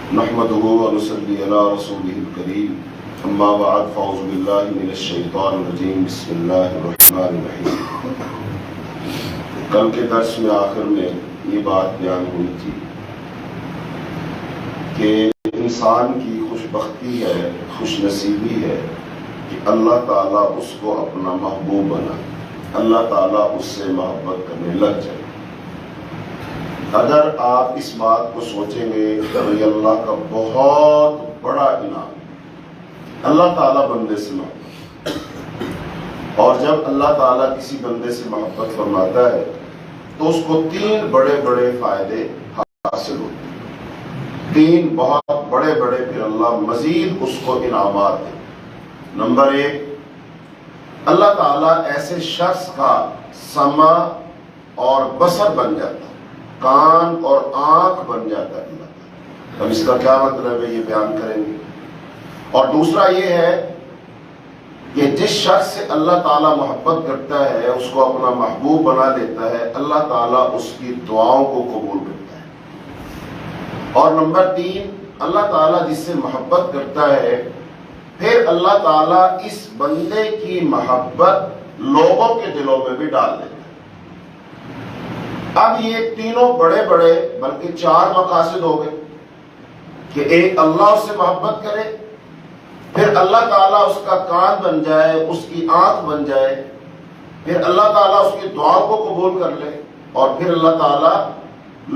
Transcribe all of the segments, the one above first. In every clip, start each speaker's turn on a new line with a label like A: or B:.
A: نحمده ونصلي على رسوله الكريم اما بعد فاعوذ باللہ من الشیطان الرجیم بسم اللہ الرحمن الرحیم۔ کل کے درس میں آخر میں یہ بات بیان ہوئی تھی کہ انسان کی خوش بختی ہے، خوش نصیبی ہے کہ اللہ تعالیٰ اس کو اپنا محبوب بنا، اللہ تعالیٰ اس سے محبت کرنے لگ جائے۔ اگر آپ اس بات کو سوچیں گے تو یہ اللہ کا بہت بڑا انعام، اللہ تعالیٰ بندے سے محبت، اور جب اللہ تعالیٰ کسی بندے سے محبت فرماتا ہے تو اس کو تین بڑے بڑے فائدے حاصل ہوتے ہیں، تین بہت بڑے بڑے، پھر اللہ مزید اس کو انعامات دے۔ نمبر ایک، اللہ تعالیٰ ایسے شخص کا سمع اور بصر بن جاتا ہے، کان اور آنکھ بن جاتا ہے اللہ تعالیٰ۔ اب اس کا کیا مطلب ہے یہ بیان کریں گے۔ اور دوسرا یہ ہے کہ جس شخص سے اللہ تعالیٰ محبت کرتا ہے، اس کو اپنا محبوب بنا لیتا ہے، اللہ تعالیٰ اس کی دعاؤں کو قبول کرتا ہے۔ اور نمبر تین، اللہ تعالیٰ جس سے محبت کرتا ہے پھر اللہ تعالیٰ اس بندے کی محبت لوگوں کے دلوں میں بھی ڈال دیتا ہے۔ اب یہ تینوں بڑے بڑے بلکہ چار مقاصد ہو گئے کہ ایک، اللہ اس سے محبت کرے، پھر اللہ تعالیٰ اس کا کان بن جائے، اس کی آنکھ بن جائے، پھر اللہ تعالیٰ اس کی دعاؤں کو قبول کر لے، اور پھر اللہ تعالیٰ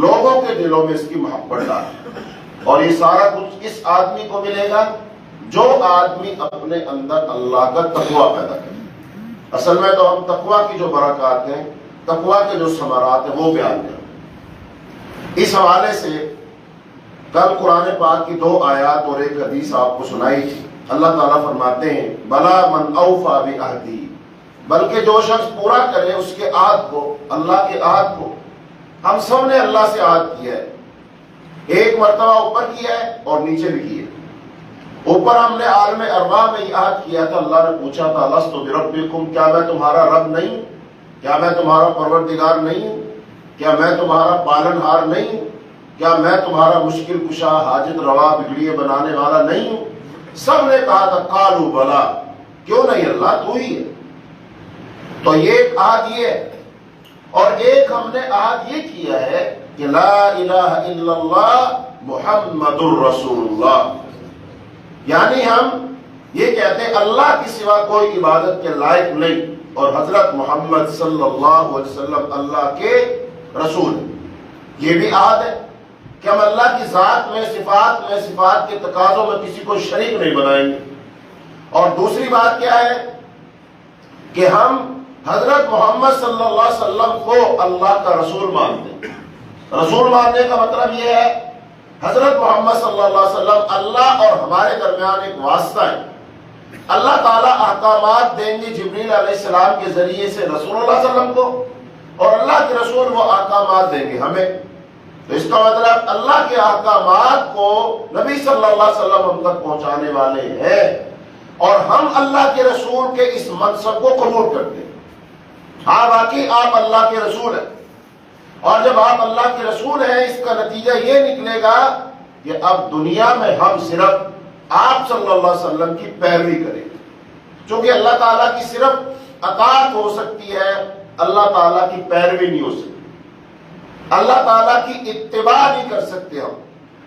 A: لوگوں کے دلوں میں اس کی محبت ڈالے۔ اور یہ سارا کچھ اس آدمی کو ملے گا جو آدمی اپنے اندر اللہ کا تقویٰ پیدا کرے۔ اصل میں تو ہم تقویٰ کی جو برکات ہیں، تقویٰ کے جو ثمرات ہیں وہ بیان کریں۔ اس حوالے سے کل قرآن پاک کی 2 آیات اور ایک حدیث آپ کو سنائی تھی۔ اللہ تعالیٰ فرماتے ہیں بلا من اوفا بعہدی، بلکہ جو شخص پورا کرے اس کے عہد کو، اللہ کے عہد کو۔ ہم سب نے اللہ سے عہد کیا ہے، ایک مرتبہ اوپر کیا ہے اور نیچے بھی کیا ہے۔ اوپر ہم نے عالم ارواح میں یہ عہد کیا تھا، اللہ نے پوچھا تھا لست بربکم، کیا میں تمہارا رب نہیں ہوں؟ کیا میں تمہارا پروردگار نہیں ہوں؟ کیا میں تمہارا پالن ہار نہیں ہوں؟ کیا میں تمہارا مشکل کشا، حاجت روا، بگڑیے بنانے والا نہیں ہوں؟ سب نے کہا تھا قالوا بلا، کیوں نہیں اللہ تو ہی ہے۔ تو یہ ایک عہد یہ ہے، اور ایک ہم نے عہد یہ کیا ہے کہ لا الہ الا اللہ محمد الرسول اللہ، یعنی ہم یہ کہتے ہیں اللہ کے سوا کوئی عبادت کے لائق نہیں، اور حضرت محمد صلی اللہ علیہ وسلم اللہ کے رسول ہیں۔ یہ بھی عہد ہے کہ ہم اللہ کی ذات میں، صفات کے تقاضوں میں کسی کو شریک نہیں بنائیں گے۔ اور دوسری بات کیا ہے کہ ہم حضرت محمد صلی اللہ علیہ وسلم کو اللہ کا رسول مانتے ہیں۔ رسول ماننے کا مطلب یہ ہے حضرت محمد صلی اللہ علیہ وسلم اللہ اور ہمارے درمیان ایک واسطہ ہے۔ اللہ تعالیٰ احکامات دیں گے جبریل علیہ السلام کے ذریعے سے رسول اللہ صلی اللہ علیہ وسلم کو، اور اللہ کے رسول وہ احکامات دیں گے ہمیں۔ تو اس کا مطلب اللہ کے احکامات کو نبی صلی اللہ علیہ وسلم ہم تک پہنچانے والے ہیں، اور ہم اللہ کے رسول کے اس منصب کو قبول کرتے ہیں۔ ہاں واقعی آپ اللہ کے رسول ہیں، اور جب آپ اللہ کے رسول ہیں اس کا نتیجہ یہ نکلے گا کہ اب دنیا میں ہم صرف آپ صلی اللہ علیہ وسلم کی پیروی کریں گے، چونکہ اللہ تعالیٰ کی صرف اطاعت ہو سکتی ہے، اللہ تعالیٰ کی پیروی نہیں ہو سکتی۔ اللہ تعالیٰ کی اتباع نہیں کر سکتے ہم،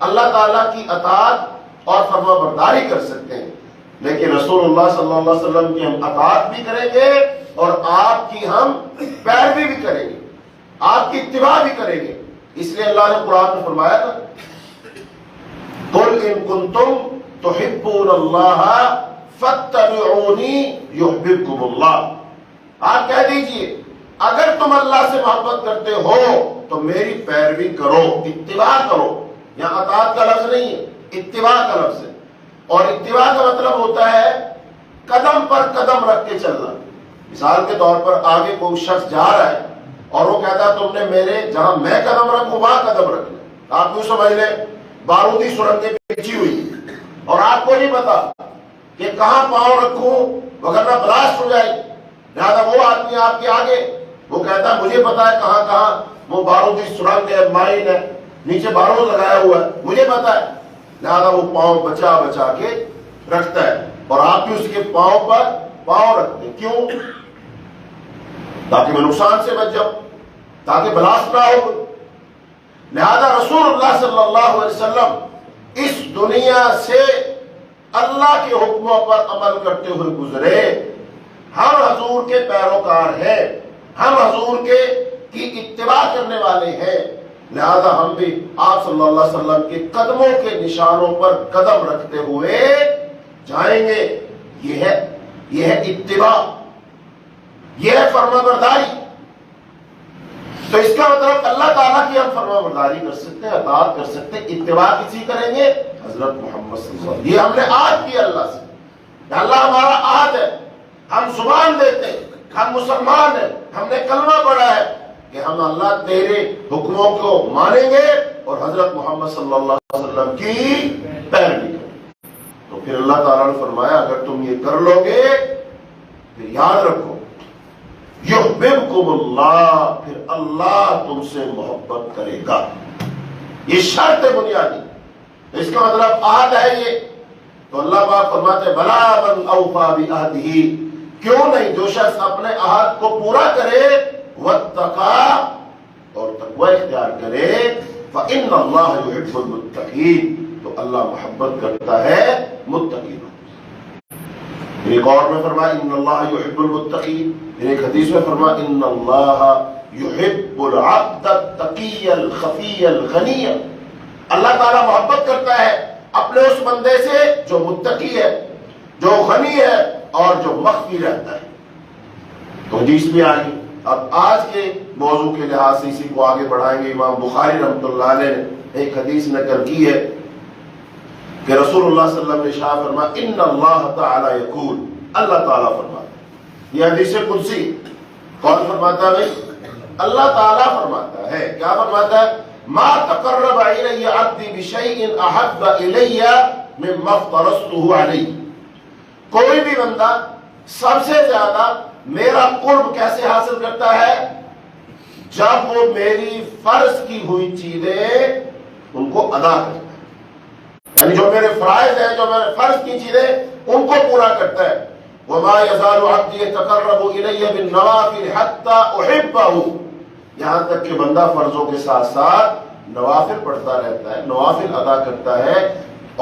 A: اللہ تعالیٰ کی اطاعت اور فرما برداری کر سکتے ہیں، لیکن رسول اللہ صلی اللہ علیہ وسلم کی ہم اطاعت بھی کریں گے اور آپ کی ہم پیروی بھی کریں گے، آپ کی اتباع بھی کریں گے۔ اس لیے اللہ نے قرآن میں فرمایا تھا قل ان کنتم تحبون اللہ فاتبعونی یحببکم اللہ، آپ کہہ دیجئے اگر تم اللہ سے محبت کرتے ہو تو میری پیروی کرو، اتباع کرو۔ یہاں اطاعت کا لفظ نہیں ہے، اتباع کا لفظ ہے، اور اتباع کا مطلب ہوتا ہے قدم پر قدم رکھ کے چلنا۔ مثال کے طور پر آگے کوئی شخص جا رہا ہے اور وہ کہتا ہے تم نے میرے جہاں میں قدم رکھوں وہاں قدم رکھنا۔ آپ یوں سمجھ لیں بارودی سرنگیں پیچھی ہوئی اور آپ کو نہیں پتا کہ کہاں پاؤں رکھوں وغیرہ بلاسٹ ہو جائے، لہٰذا وہ آدمی آپ کے آگے وہ کہتا ہے مجھے پتا ہے کہاں کہاں وہ بارودی سرنگ ہے، مائن ہے، نیچے بارود لگایا ہوا ہے، مجھے پتا ہے، لہذا وہ پاؤں بچا بچا کے رکھتا ہے، اور آپ بھی اس کے پاؤں پر پاؤں رکھتے ہیں۔ کیوں؟ تاکہ میں نقصان سے بچ جاؤں، تاکہ بلاس نہ ہو۔ لہذا رسول اللہ صلی اللہ علیہ وسلم اس دنیا سے اللہ کے حکموں پر عمل کرتے ہوئے گزرے۔ ہم حضور کے پیروکار ہیں، ہم حضور کی اتباع کرنے والے ہیں، لہذا ہم بھی آپ صلی اللہ علیہ وسلم کے قدموں کے نشانوں پر قدم رکھتے ہوئے جائیں گے۔ یہ ہے اتباع، یہ ہے فرما برداری۔ تو اس کا مطلب اللہ تعالیٰ کی ہم فرما برداری کر سکتے ہیں، اطاعت کر سکتے ہیں۔ اتباع کسی کریں گے؟ حضرت محمد صلی اللہ علیہ وسلم۔ یہ ہم نے عہد کیا اللہ سے، اللہ ہمارا عہد ہے، ہم زبان دیتے ہیں، ہم مسلمان ہیں، ہم نے کلمہ پڑھا ہے کہ ہم اللہ تیرے حکموں کو مانیں گے اور حضرت محمد صلی اللہ علیہ وسلم کی پیروی کریں گے۔ تو پھر اللہ تعالیٰ نے فرمایا اگر تم یہ کر لو گے پھر یاد رکھو یحببکم اللہ، پھر اللہ تم سے محبت کرے گا۔ یہ شرط ہے بنیادی، اس کا مطلب عہد ہے یہ۔ تو اللہ پاک فرماتے ہیں بلا من اوفی بعہدہ، کیوں نہیں، جو شخص اپنے عہد کو پورا کرے، واتقی، اور تقوی اختیار کرے، فإن اللہ یحب المتقین، تو اللہ محبت کرتا ہے متقین۔ ایک اور میں فرمایا ان اللہ یحب المتقین، ایک حدیث میں فرمایا ان اللہ یحب العبد التقی الخفی الغنی، اللہ تعالیٰ محبت کرتا ہے اپنے اس بندے سے جو متقی ہے، جو غنی ہے اور جو مخفی رہتا ہے۔ تو حدیث بھی آئی۔ اب آج کے موضوع کے لحاظ سے اسی کو آگے بڑھائیں گے۔ امام بخاری رحمۃ اللہ علیہ نے ایک حدیث نقل کی ہے کہ رسول اللہ صلی اللہ علیہ وسلم نے ارشاد فرمایا ان اللہ تعالی یقول، اللہ تعالیٰ فرماتا ہے، یہ حدیث قدسی، کون فرماتا ہے؟ اللہ تعالیٰ فرماتا ہے۔ کیا فرماتا ہے؟ ما تقرب الی عبدی بشیء احب الی مما افترضته علیہ، کوئی بھی بندہ سب سے زیادہ میرا قرب کیسے حاصل کرتا ہے؟ جب وہ میری فرض کی ہوئی چیزیں ان کو ادا کرتا ہے، یعنی جو میرے فرائض ہیں، جو میرے فرض کی چیزیں ان کو پورا کرتا ہے۔ وَمَا يَزَالُ عَبْدِي يَتَقَرَّبُ إِلَيَّ بِالنَّوَافِلِ حَتَّى أُحِبَّهُ، یہاں تک کہ بندہ فرضوں کے ساتھ ساتھ نوافل پڑھتا رہتا ہے، نوافل ادا کرتا ہے،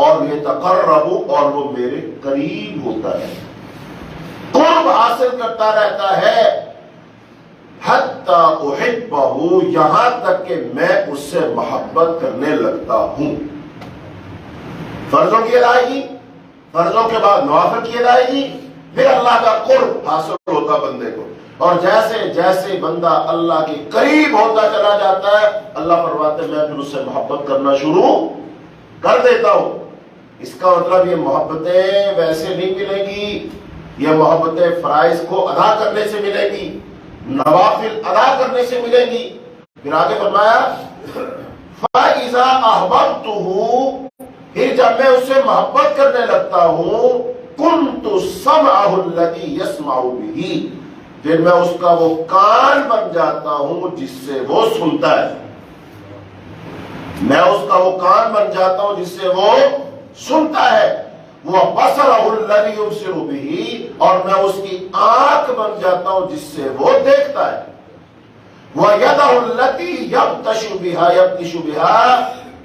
A: اور یہ تقرب، اور وہ میرے قریب ہوتا ہے، قرب حاصل کرتا رہتا ہے، حَتَّى أُحِبَّهُ، یہاں تک کہ میں اس سے محبت کرنے لگتا ہوں۔ فرضوں کی ادائیگی، فرضوں کے بعد نوافل کی ادائیگی، پھر اللہ کا قرب حاصل ہوتا بندے کو، اور جیسے جیسے بندہ اللہ کے قریب ہوتا چلا جاتا ہے، اللہ فرماتے میں پھر اس سے محبت کرنا شروع کر دیتا ہوں۔ اس کا مطلب یہ محبتیں ویسے نہیں ملے گی، یہ محبتیں فرائض کو ادا کرنے سے ملے گی، نوافل ادا کرنے سے ملے گی۔ پھر آگے فرمایا فَإِذَا أَحْبَبْتُهُ، پھر جب میں اس سے محبت کرنے لگتا ہوں، كُنْتُ سَمْعَهُ الَّذِي يَسْمَعُ بِهِ، پھر میں اس کا وہ کان بن جاتا ہوں جس سے وہ سنتا ہے، میں اس کا وہ کان بن جاتا ہوں جس سے وہ سنتا ہے۔ وَبَصَرَهُ الَّذِي يُبْصِرُ بِهِ، اور میں اس کی آنکھ بن جاتا ہوں جس سے وہ دیکھتا ہے۔ وَيَدَهُ الَّتِي يَبْطِشُ بِهَا،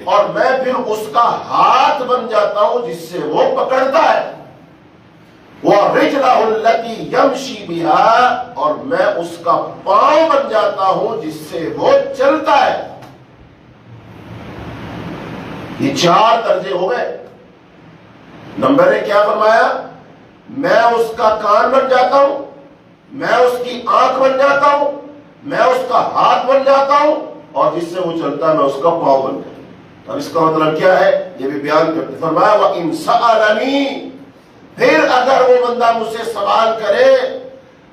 A: اور میں پھر اس کا ہاتھ بن جاتا ہوں جس سے وہ پکڑتا ہے۔ وَرِجْلَهُ الَّتِي يَمْشِي بِهَا، اور میں اس کا پاؤں بن جاتا ہوں جس سے وہ چلتا ہے۔ یہ چار درجے ہو گئے۔ نمبر ایک کیا فرمایا؟ میں اس کا کان بن جاتا ہوں، میں اس کی آنکھ بن جاتا ہوں، میں اس کا ہاتھ بن جاتا ہوں، اور جس سے وہ چلتا ہے میں اس کا پاؤں بن جاتا ہوں۔ اب اس کا مطلب کیا ہے یہ بھی بیان کرتے، فرمایا وَإِن سَأَلَنِي، پھر اگر وہ بندہ مجھ سے سوال کرے،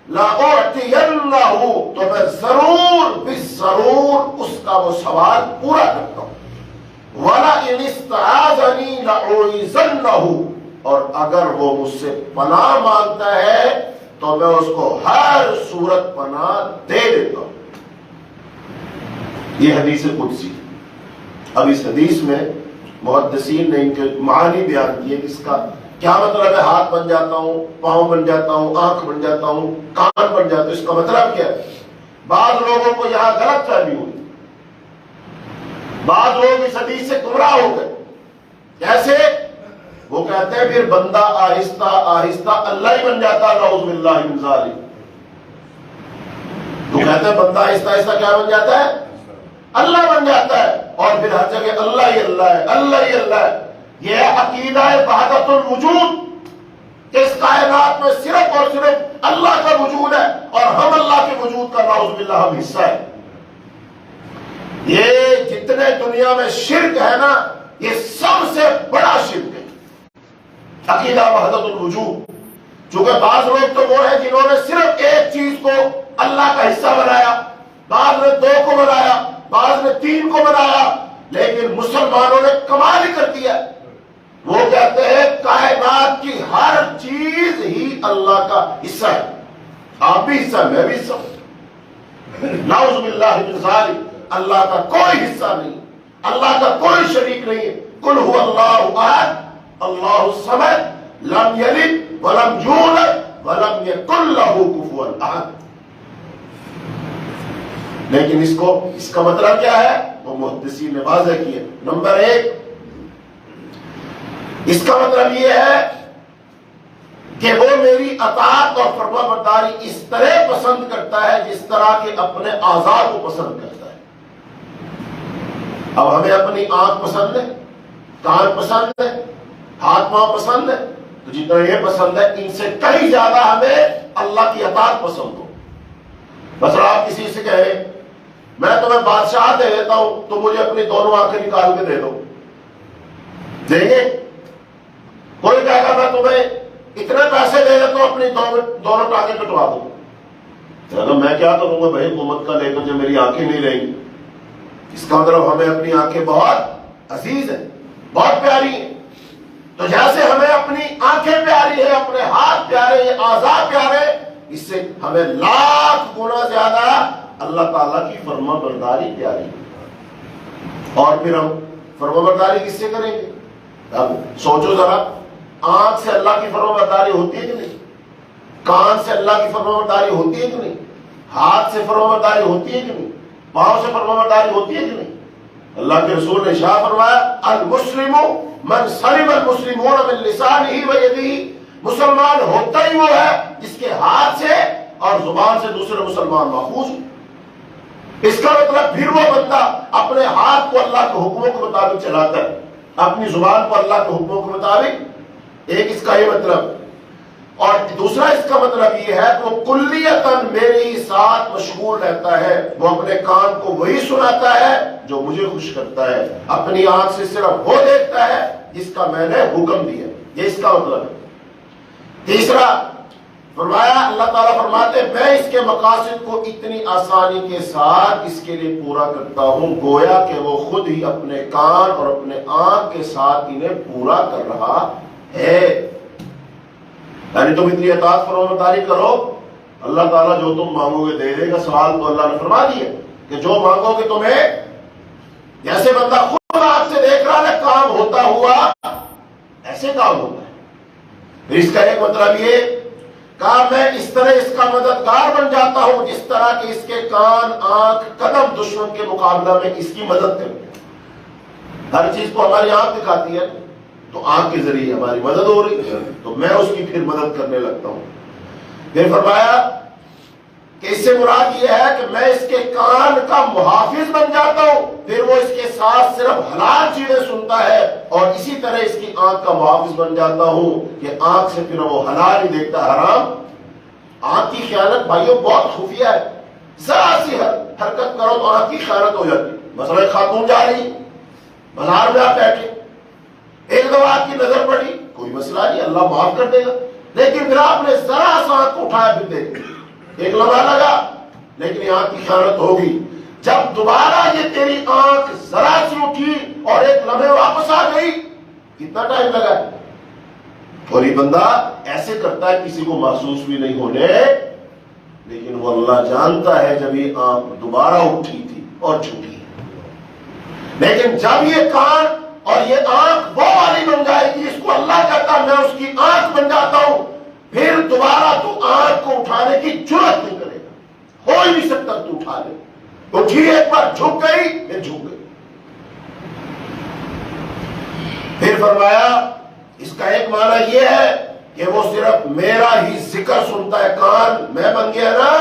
A: لَأُعْتِيَنَّهُ، تو میں ضرور بالضرور اس کا وہ سوال پورا کرتا ہوں۔ وَلَئِنِ اسْتَعَاذَنِي لَأُعِيذَنَّهُ، اور اگر وہ مجھ سے پناہ مانگتا ہے تو میں اس کو ہر صورت پناہ دے دیتا ہوں۔ یہ حدیث قدسی۔ اب اس حدیث میں محدثین نے ان کے معنی بیان کیے کہ اس کا کیا مطلب ہے ہاتھ بن جاتا ہوں، پاؤں بن جاتا ہوں، آنکھ بن جاتا ہوں، کان بن جاتا ہوں، اس کا مطلب کیا ہے؟ بعض لوگوں کو یہاں غلط فہمی ہوئی، بعض لوگ اس حدیث سے گمراہ ہو گئے. کیسے؟ وہ کہتے ہیں پھر بندہ آہستہ آہستہ اللہ ہی بن جاتا ہے. نعوذ باللہ من ذالک. وہ کہتے ہیں بندہ آہستہ آہستہ کیا بن جاتا ہے؟ اللہ بن جاتا ہے، اور پھر ہر جگہ اللہ ہی اللہ ہے، اللہ ہی اللہ ہے. یہ عقیدہ ہے وحدت الوجود کہ اس کائنات میں صرف اور صرف اللہ کا وجود ہے اور ہم اللہ کے وجود کا نعوذ باللہ ہم حصہ ہے. یہ جتنے دنیا میں شرک ہے نا، یہ سب سے بڑا شرک ہے عقیدہ وحدت الوجود. چونکہ بعض لوگ تو وہ ہیں جنہوں نے صرف ایک چیز کو اللہ کا حصہ بنایا، بعض نے 2 کو بنایا، بعض نے 3 کو بنایا، لیکن مسلمانوں نے کمال ہی کر دیا. وہ کہتے ہیں کائنات کی ہر چیز ہی اللہ کا حصہ ہے. آپ بھی حصہ، میں بھی حصہ. نعوذ باللہ من ذالک. اللہ کا کوئی حصہ نہیں، اللہ کا کوئی شریک نہیں ہے. قل هو اللہ احد اللہ الصمد لم یلد ولم یولد ولم یکن لہ کفوا احد. لیکن اس کا مطلب کیا ہے؟ وہ محدثین نے واضح کیا. نمبر 1، اس کا مطلب یہ ہے کہ وہ میری اطاعت اور فرمانبرداری اس طرح پسند کرتا ہے جس طرح کہ اپنے اعضاء کو پسند کرتا ہے. اب ہمیں اپنی آنکھ پسند ہے، کان پسند ہے، ہاتھ پاؤں پسند ہے، تو جتنا یہ پسند ہے ان سے کئی زیادہ ہمیں اللہ کی اطاعت پسند ہو. مثلا آپ کسی سے کہیں میں تمہیں بادشاہ دے دیتا ہوں تو مجھے اپنی دونوں آنکھیں نکال کے دے دو، دیں گے؟ کوئی کہے گا میں تمہیں اتنے پیسے دے دیتا ہوں اپنی دونوں ٹانگیں کٹوا دو. میں کیا کروں گا بھائی حکومت کا لے کر جب میری آنکھیں نہیں رہیں گی. اس کا مطلب ہمیں اپنی آنکھیں بہت عزیز ہیں، بہت پیاری ہیں. تو جیسے ہمیں اپنی آنکھیں پیاری ہے، اپنے ہاتھ پیارے ہیں، اعضاء پیارے، اس سے ہمیں لاکھ گنا زیادہ اللہ تعالیٰ کی فرما برداری پیاری ہے. اور پھر ہم فرما برداری کس سے کریں گے؟ اب سوچو ذرا، آنکھ سے اللہ کی فرما برداری ہوتی ہے کہ نہیں؟ کان سے اللہ کی فرما برداری ہوتی ہے کہ نہیں؟ ہاتھ سے فرما برداری ہوتی ہے کہ نہیں؟ پاؤں سے فرما برداری ہوتی ہے کہ نہیں؟ اللہ کے رسول نے ارشاد فرمایا المسلم من سلم المسلمون من لسانہ و یدہ. مسلمان ہوتا ہی وہ ہے جس کے ہاتھ سے اور زبان سے دوسرے مسلمان محفوظ ہو. اس کا مطلب پھر وہ بندہ اپنے ہاتھ کو اللہ کے حکموں کے مطابق چلاتا ہے، اپنی زبان کو اللہ کے حکموں کے مطابق. ایک اس کا یہ مطلب. اور دوسرا اس کا مطلب یہ ہے کہ وہ کلیتاً میرے ہی ساتھ مشغول رہتا ہے. وہ اپنے کان کو وہی سناتا ہے جو مجھے خوش کرتا ہے، اپنی آنکھ سے صرف وہ دیکھتا ہے جس کا میں نے حکم دیا. یہ اس کا مطلب ہے. تیسرا فرمایا، اللہ تعالیٰ فرماتے میں اس کے مقاصد کو اتنی آسانی کے ساتھ اس کے لیے پورا کرتا ہوں گویا کہ وہ خود ہی اپنے کان اور اپنے آنکھ کے ساتھ انہیں پورا کر رہا ہے. یعنی تم اتنی اطاعت فرمانبرداری کرو، اللہ تعالیٰ جو تم مانگو گے دے دے گا. سوال تو اللہ نے فرما دیا کہ جو مانگو گے تمہیں. جیسے بندہ خود آنکھ سے دیکھ رہا ہے کام ہوتا ہوا، ایسے کام ہوتا ہے. پھر اس کا ایک مطلب یہ کہا میں اس طرح اس کا مددگار بن جاتا ہوں جس طرح کہ اس کے کان، آنکھ، قدم دشمن کے مقابلہ میں اس کی مدد کرتے. ہر چیز کو ہماری آنکھ دکھاتی ہے تو آنکھ کے ذریعے ہماری مدد ہو رہی ہے تو میں اس کی پھر مدد کرنے لگتا ہوں. پھر فرمایا کہ اس سے مراد یہ ہے کہ میں اس کے کان کا محافظ بن جاتا ہوں، پھر وہ اس کے ساتھ صرف حلال چیزیں سنتا ہے، اور اسی طرح اس کی آنکھ کا محافظ بن جاتا ہوں کہ آنکھ سے پھر وہ حلال ہی دیکھتا، حرام. آنکھ کی خیانت بھائیوں بہت خفیہ ہے. ذرا سی حرکت کرو تو آنکھ کی خیانت ہو جاتی. مثلا خاتون جا رہی بازار میں آپ بیٹھے، ایک دفعہ آپ کی نظر پڑی، کوئی مسئلہ نہیں، اللہ معاف کر دے گا. لیکن پھر آپ نے ذرا سا آنکھ کو اٹھایا، پھر دیکھ ایک لمحہ لگا لیکن یہ آنکھ کی خیانت ہوگی. جب دوبارہ یہ تیری آنکھ ذرا سی اٹھی اور ایک لمحے واپس آ گئی، کتنا ٹائم لگا. اور یہ بندہ ایسے کرتا ہے کسی کو محسوس بھی نہیں ہونے، لیکن وہ اللہ جانتا ہے جب یہ آنکھ دوبارہ اٹھی تھی اور چھوٹی. لیکن جب یہ کان اور یہ آنکھ وہ والی بن جائے گی جس کو اللہ کہتا ہے میں اس کی آنکھ بن جاتا ہوں، پھر دوبارہ تو آنکھ کو اٹھانے کی جرات نہیں کرے گا، ہو ہی نہیں سکتا تو اٹھا لے، اٹھی ایک بار جھک گئی پھر جھک گئی۔ پھر فرمایا اس کا ایک معنی یہ ہے کہ وہ صرف میرا ہی ذکر سنتا ہے، کان میں بن گیا نا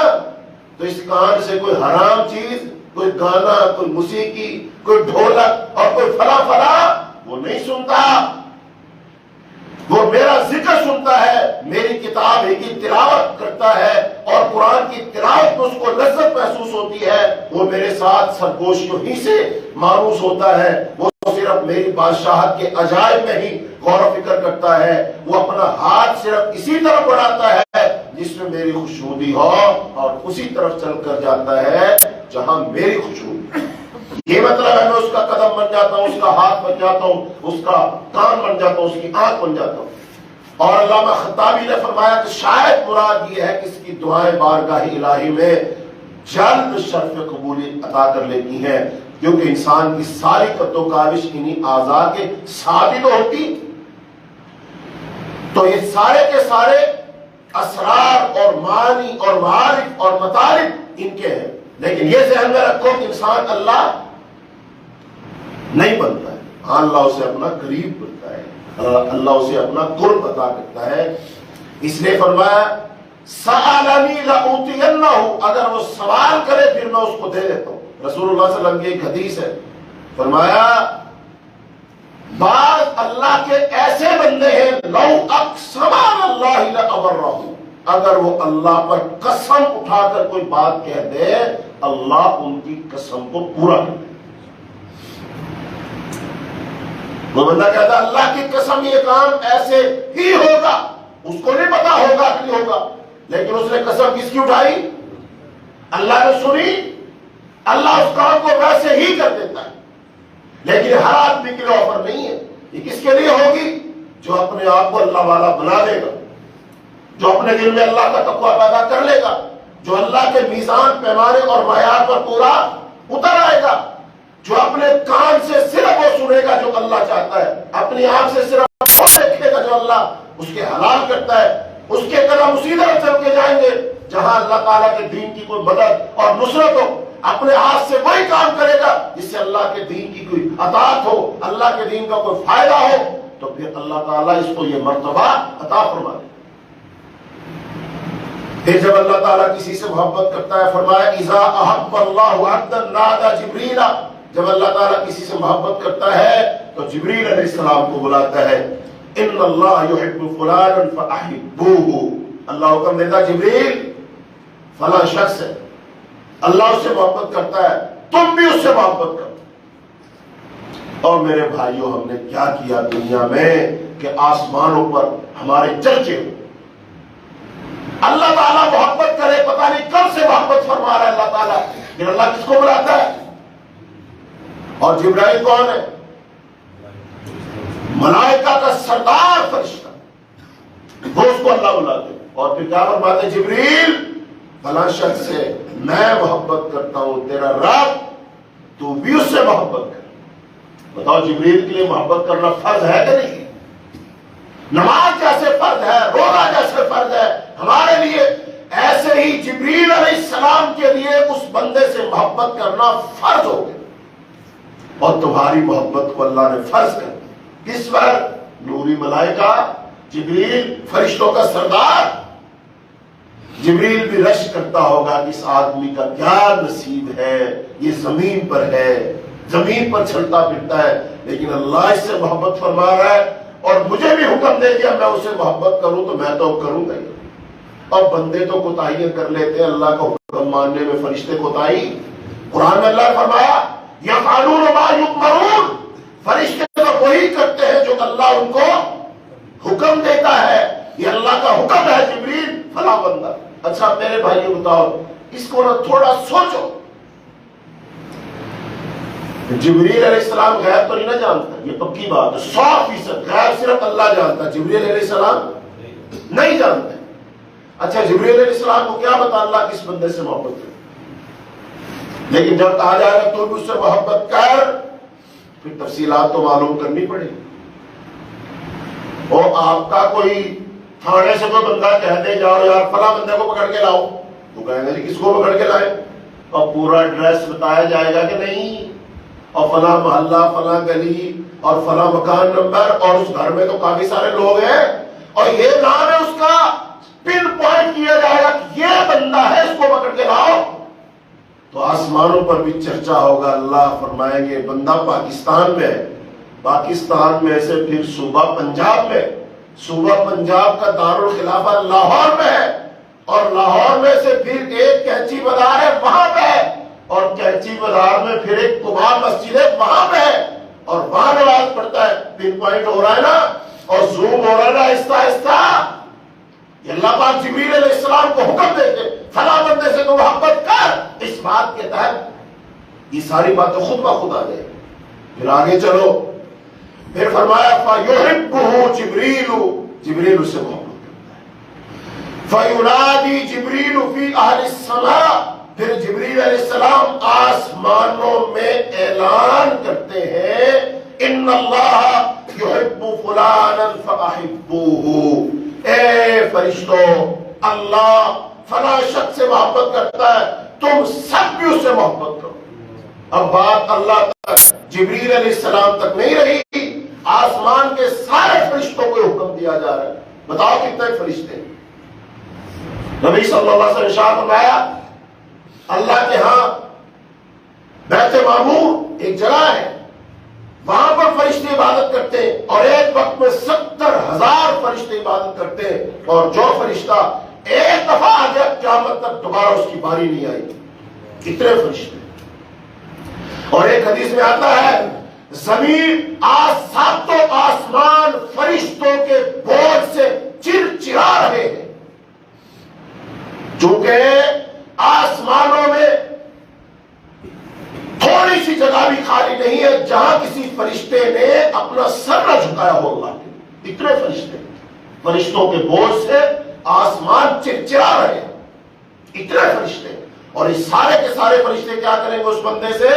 A: تو اس کان سے کوئی حرام چیز، کوئی گانا، کوئی موسیقی، کوئی ڈھولک اور کوئی فلاں فلاں وہ نہیں سنتا، وہ میرا ذکر سنتا ہے، میری کتاب ہی کی تلاوت کرتا ہے اور قرآن کی تلاوت میں اس کو لذت محسوس ہوتی ہے، وہ میرے ساتھ سرگوشیوں ہی سے معروف ہوتا ہے، وہ صرف میری بادشاہت کے عجائب میں ہی غور و فکر کرتا ہے، وہ اپنا ہاتھ صرف اسی طرف بڑھاتا ہے جس میں میری خوشنودی ہو اور اسی طرف چل کر جاتا ہے جہاں میری خوشنودی۔ یہ مطلب ہے میں اس کا قدم بن جاتا ہوں، اس کا ہاتھ بن جاتا ہوں، اس کا کان بن جاتا ہوں، اس کی آنکھ بن جاتا ہوں۔ اور علامہ خطابی نے فرمایا کہ شاید مراد یہ ہے کہ اس کی دعائیں بارگاہ الہی میں جلد شرف قبولیت عطا کر لیتی ہیں، کیونکہ انسان کی ساری قد و کاوش انہی اعضاء کے ساتھ ہی تو ہوتی، تو یہ سارے کے سارے اسرار اور معانی اور معارف اور مطالب ان کے ہیں، لیکن یہ ذہن میں رکھو کہ انسان اللہ نہیں بنتا ہے، اللہ اسے اپنا قریب بنتا ہے، اللہ اسے اپنا قرب عطا کرتا ہے۔ اس لیے فرمایا سألنی لأوتینہ، اگر وہ سوال کرے پھر میں اس کو دے دیتا ہوں۔ رسول اللہ صلی اللہ علیہ وسلم کی ایک حدیث ہے، فرمایا بعض اللہ کے ایسے بندے ہیں لو اقسم علی اللہ لأبرہ، اگر وہ اللہ پر قسم اٹھا کر کوئی بات کہہ دے اللہ ان کی قسم کو پورا کر دے۔ وہ بندہ کہتا ہے اللہ کی قسم یہ کام ایسے ہی ہوگا، اس کو نہیں پتا ہوگا کہ نہیں ہوگا، لیکن اس نے قسم کس کی اٹھائی؟ اللہ نے سنی، اللہ اس کام کو ویسے ہی کر دیتا ہے، لیکن ہر آدمی کے لیے آفر نہیں ہے۔ یہ کس کے لیے ہوگی؟ جو اپنے آپ کو اللہ والا بنا لے گا، جو اپنے دل میں اللہ کا تقوی پیدا کر لے گا، جو اللہ کے میزان، پیمانے اور معیار پر پورا اتر آئے گا، جو اپنے کان سے صرف وہ سنے گا جو اللہ چاہتا ہے، اپنی آنکھ سے صرف وہ دیکھے گا جو اللہ اس کے حلال کرتا ہے، اس کے قدم اسی طرح چل کے جائیں گے جہاں اللہ تعالیٰ کے دین کی کوئی مدد اور نصرت ہو، اپنے ہاتھ سے وہی کام کرے گا جس سے اللہ کے دین کی کوئی اطاعت ہو، اللہ کے دین کا کوئی فائدہ ہو، تو پھر اللہ تعالیٰ اس کو یہ مرتبہ عطا فرما دے۔ پھر جب اللہ تعالیٰ کسی سے محبت کرتا ہے، فرمایا اذا احب اللہ عبدا نادى جبریل، جب اللہ تعالیٰ کسی سے محبت کرتا ہے تو جبریل علیہ السلام کو بلاتا ہے، ان اللہ یحب فلانا فاحبوہ، اللہ حکم دیتا جبریل فلاں شخص ہے، اللہ اس سے محبت کرتا ہے، تم بھی اس سے محبت کرو۔ اور میرے بھائیوں، ہم نے کیا کیا دنیا میں کہ آسمانوں پر ہمارے چرچے ہو، اللہ تعالیٰ محبت کرے، پتہ نہیں کب سے محبت فرما رہا ہے اللہ تعالیٰ، پھر اللہ کس کو بلاتا ہے؟ اور جبرائیل کون ہے؟ ملائکہ کا سردار فرشتہ، وہ اس کو اللہ بلاتے ہیں، اور پھر کیا فرماتے ہیں جبریل فلاں شخص سے میں محبت کرتا ہوں، تیرا رب تو بھی اس سے محبت کر۔ بتاؤ جبریل کے لیے محبت کرنا فرض ہے کہ نہیں؟ نماز جیسے فرض ہے، روزہ جیسے فرض ہے ہمارے لیے، ایسے ہی جبریل علیہ السلام کے لیے اس بندے سے محبت کرنا فرض ہو گیا، اور تمہاری محبت کو اللہ نے فرض کر دیا۔ کس پر؟ نوری ملائکہ، جبریل فرشتوں کا سردار۔ جبریل بھی رش کرتا ہوگا کہ اس آدمی کا کیا نصیب ہے، یہ زمین پر ہے، زمین پر چلتا پھرتا ہے، لیکن اللہ اس سے محبت فرما رہا ہے اور مجھے بھی حکم دے دیا میں اسے محبت کروں تو میں تو کروں گا ہی۔ اور بندے تو کوتاہیاں کر لیتے ہیں، اللہ کا حکم ماننے میں فرشتے کوتاہی۔ قرآن میں اللہ نے فرمایا یفعلون ما یؤمرون، فرشتے تو وہی کرتے ہیں جو اللہ ان کو حکم دیتا ہے، یہ اللہ کا حکم ہے جبریل فلاں بندہ۔ اچھا میرے بھائیوں بتاؤ، اس کو نا تھوڑا سوچو، جبریل علیہ السلام غیب تو نہیں نہ جانتا، یہ پکی بات ہے، 100% غیب صرف اللہ جانتا، جبریل علیہ السلام نہیں جانتے۔ اچھا جبریل علیہ السلام کو کیا بتا اللہ کس بندے سے محبت کرے، لیکن جب کہا جائے گا تو بھی اس سے محبت کر، پھر تفصیلات تو معلوم کرنی پڑے. اور آپ کا کوئی تھانے سے کوئی بندہ کہہ دے جاؤ یار فلاں بندے کو پکڑ کے لاؤ، تو کہیں گے جی کس کو پکڑ کے لائے، اور پورا ایڈریس بتایا جائے گا کہ نہیں، اور فلاں محلہ فلاں گلی اور فلاں مکان نمبر، اور اس گھر میں تو کافی سارے لوگ ہیں اور یہ نام ہے اس کا، پن پوائنٹ کیا جائے گا کہ یہ بندہ ہے، اس کو پکڑ کے لاؤ. تو آسمانوں پر بھی چرچا ہوگا. اللہ فرمائیں گے بندہ پاکستان میں ہے، پاکستان میں سے پھر صوبہ پنجاب میں، صوبہ پنجاب کا دارالخلافہ لاہور میں ہے، اور لاہور میں سے پھر ایک کینچی بازار ہے وہاں پہ ہے، اور کینچی بازار میں پھر ایک قباء مسجد ہے وہاں پہ ہے، اور وہاں نماز پڑھتا ہے. پن پوائنٹ ہو رہا ہے نا، اور زوم ہو رہا ہے نا آہستہ آہستہ. اللہ پاک جبریل علیہ السلام کو حکم دیتے فلاں بندے سے تو محبت کر، اس بات کے تحت یہ ساری باتیں خود بخود آ جائے. پھر آگے چلو، پھر فرمایا فَيُحِبُّهُ جِبْرِيلُ، جبریل اس سے محبت کرتا ہے. فَيُنَادِي جِبْرِيلُ فِي أَهْلِ السَّمَاءِ، پھر جبریل علیہ السلام آسمانوں میں اعلان کرتے ہیں ان اللہ یحب فلانا فاحبوہ، اے فرشتوں اللہ فلاں شخص سے محبت کرتا ہے، تم سب بھی اس سے محبت کرو. اب بات اللہ تک جبریل علیہ السلام تک نہیں رہی، آسمان کے سارے فرشتوں کو حکم دیا جا رہا ہے. بتاؤ کتنے فرشتے. نبی صلی اللہ علیہ وسلم ارشاد فرمایا اللہ کے ہاں بیت معمور ایک جگہ ہے، وہاں پر فرشتے عبادت کرتے ہیں، اور ایک وقت میں 70,000 فرشتے عبادت کرتے ہیں، اور جو فرشتہ ایک دفعہ آ گیا قیامت تک دوبارہ اس کی باری نہیں آئی. کتنے فرشتے. اور ایک حدیث میں آتا ہے زمین ساتوں آسمان فرشتوں کے بوجھ سے چرچرا رہے ہیں، چونکہ آسمانوں میں تھوڑی سی جگہ بھی خالی نہیں ہے جہاں کسی فرشتے نے اپنا سر نہ جھکایا ہو. اللہ کے اتنے فرشتے، فرشتوں کے بوجھ سے آسمان چرچرا رہے ہیں، اتنے فرشتے. اور اس سارے کے سارے فرشتے کیا کریں گے؟ اس بندے سے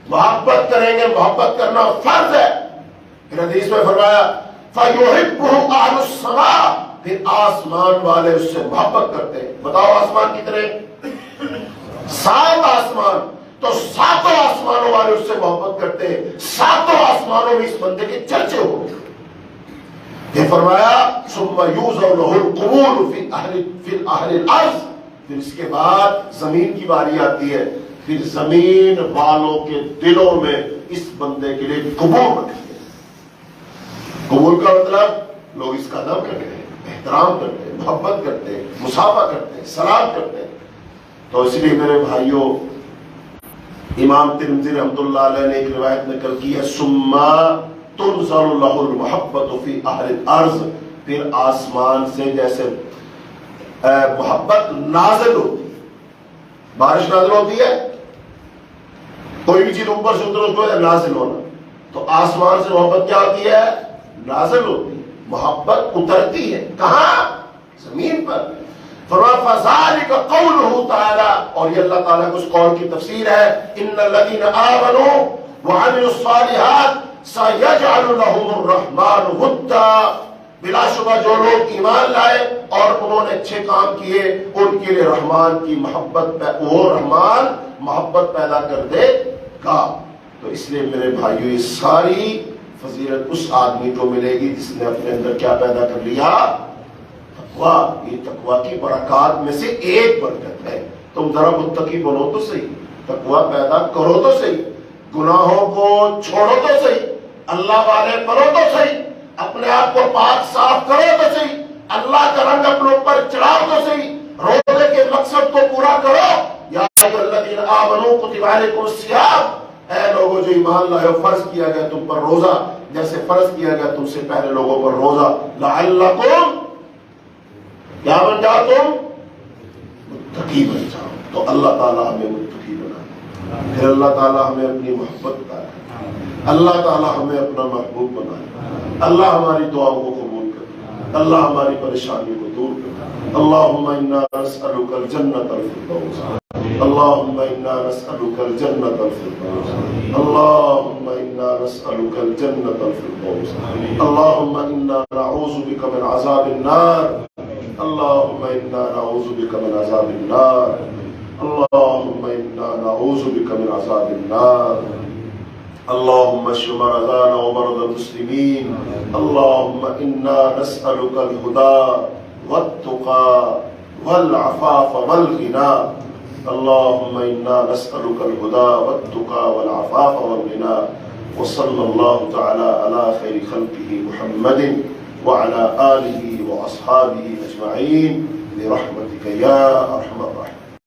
A: محبت کریں گے. محبت کرنا فرض ہے. پھر حدیث میں فرمایا فَيُحِبُّهُ أَهْلُ السَّمَاءِ، پھر آسمان والے اس سے محبت کرتے ہیں. بتاؤ آسمان کتنے؟ 7 آسمان. تو 7 آسمانوں والے اس سے محبت کرتے ہیں، 7 آسمانوں میں اس بندے کے چرچے ہو. یہ فرمایا ثُمَّ يُوزَوْ لَهُ الْقُبُولُ فِي أَهْلِ الْأَرْضِ، پھر اس کے بعد زمین کی باری آتی ہے، پھر زمین والوں کے دلوں میں اس بندے کے لیے قبول بنتی ہے. قبول کا مطلب لوگ اس کا ادب کرتے ہیں، احترام کرتے ہیں، محبت کرتے ہیں، مصافحہ کرتے ہیں، سلام کرتے ہیں. تو اس لیے میرے بھائیوں، امام ترمذی رحمۃ اللہ علیہ نے ایک روایت نقل کی ہے ثم تنزل له المحبت فی اہل الارض، پھر آسمان سے جیسے محبت نازل ہوتی ہے، بارش نازل ہوتی ہے، کوئی بھی چیز اوپر سے اتر اس کو نازل ہونا، تو آسمان سے محبت کیا ہوتی ہے؟ نازل ہوتی ہے. محبت اترتی ہے کہاں؟ زمین پر. فَذَلِكَ قَوْلُهُ تَعَالَى، اور یہ اللہ تعالیٰ کی اس قول کی تفسیر ہے إِنَّ الَّذِينَ آمَنُوا وَعَمِلُوا الصَّالِحَاتِ سَيَجْعَلُ لَهُمُ الرَّحْمَنُ وُدًّا، بلا شبہ جو لوگ ایمان لائے اور انہوں نے اچھے کام کیے ان کے لیے رحمان کی محبت، وہ رحمان محبت پیدا کر دے گا. تو اس لیے میرے بھائیو یہ ساری فضیلت اس آدمی کو ملے گی جس نے اپنے اندر کیا پیدا کر لیا؟ تقویٰ. یہ تقویٰ کی برکات میں سے ایک برکت ہے. تم ذرا متقی بنو تو صحیح، تقویٰ پیدا کرو تو صحیح، گناہوں کو چھوڑو تو صحیح، اللہ والے بنو تو صحیح، اپنے آپ کو پاک صاف کرو تو صحیح، اللہ کا رنگ اپنے اوپر چڑھاؤ تو صحیح، روزے کے مقصد کو پورا کرو. یا ایھا الذین آمنوا کتب علیکم الصیام، اے لوگوں جو ایمان لائے فرض کیا گیا تم پر روزہ جیسے فرض کیا گیا تم سے پہلے لوگوں پر روزہ، لعلکم کیا بن جاؤ؟ تم متقی بن جاؤ. تو اللہ تعالیٰ ہمیں متقی بنائے، پھر اللہ تعالیٰ ہمیں اپنی محبت بتائے، اللہ تعالیٰ ہمیں اپنا محبوب بنائے، اللہ ہماری دعاؤں کو قبول کرے، اللہ ہماری پریشانیوں کو دور کرے. اللهم إنا نسألك الجنة الفردوس. اللهم إنا نسألك الجنة الفردوس. اللهم إنا نسألك الجنة الفردوس. اللهم إنا نعوذ بك من عذاب النار. اللهم إنا نعوذ بك من عذاب النار. اللهم إنا نعوذ بك من عذاب النار. اللهم اشف مرضانا ومرضى المسلمين. اللهم إنا نسألك الهدى والتقى والعفاف والغنى. اللهم إنا نسألك الهدى والتقى والعفاف والغنى. وصلى الله تعالى على خير خلقه محمد وعلى آله وأصحابه أجمعين برحمتك يا أرحم الراحمين.